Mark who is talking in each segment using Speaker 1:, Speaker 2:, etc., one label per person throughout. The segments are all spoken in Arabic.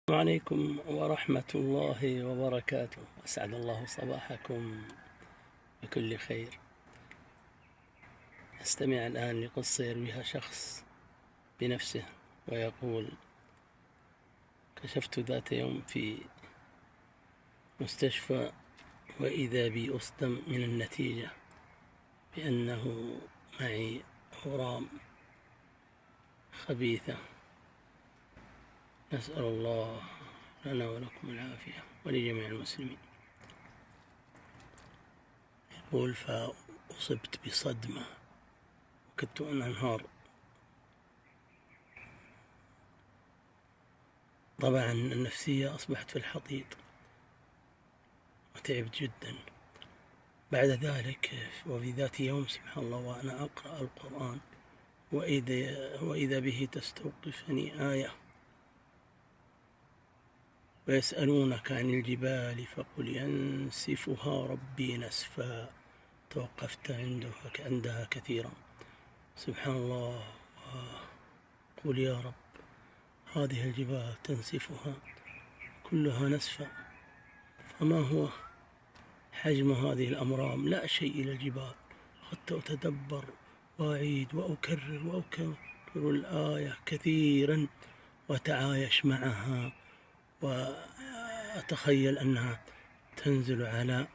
Speaker 1: السلام عليكم ورحمة الله وبركاته. أسعد الله صباحكم بكل خير. أستمع الآن لقصة يرويها شخص بنفسه ويقول: كشفت ذات يوم في مستشفى وإذا بي أصدم من النتيجة بأنه معي أورام خبيثة. نسأل الله لنا ولكم العافية ولجميع المسلمين. يقول: فأصبت بصدمة وكدت أن أنهار. طبعا النفسية أصبحت في الحضيض وتعبت جدا. بعد ذلك وفي ذات يوم سبحان الله وأنا أقرأ القرآن وإذا به تستوقفني آية: ويسألونك عن الجبال فقل ينسفها ربي نسفا. توقفت عندها كثيرا. سبحان الله. قل يا رب، هذه الجبال تنسفها كلها نسفا، فما هو حجم هذه الأمرام؟ لا شيء إلى الجبال. أخذت أتدبر وأعيد وأكرر الآية كثيرا وأتعايش معها وأتخيل أنها تنزل على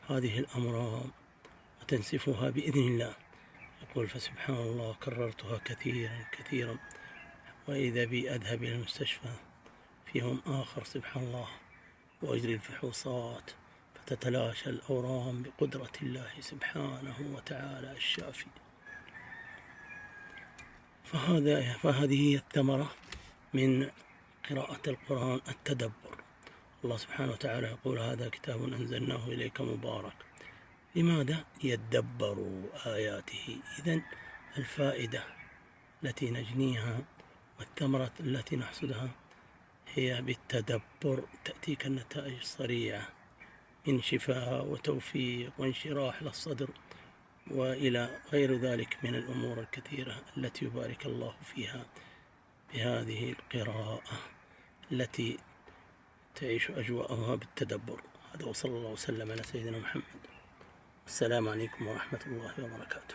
Speaker 1: هذه الأمرام وتنسفها بإذن الله. يقول: فسبحان الله كررتها كثيرا وإذا بي أذهب إلى المستشفى في يوم آخر سبحان الله وأجري الفحوصات فتتلاشى الأورام بقدرة الله سبحانه وتعالى الشافي. فهذه هي الثمرة من قراءة القرآن، التدبر. الله سبحانه وتعالى يقول: هذا كتاب أنزلناه إليك مبارك. لماذا؟ يدبروا آياته. إذن الفائدة التي نجنيها والثمرة التي نحصدها هي بالتدبر. تأتيك النتائج صريعة من شفاء وتوفيق وانشراح للصدر وإلى غير ذلك من الأمور الكثيرة التي يبارك الله فيها بهذه القراءة التي تعيش أجواءها بالتدبر. هذا وصلى الله وسلم على سيدنا محمد. السلام عليكم ورحمة الله وبركاته.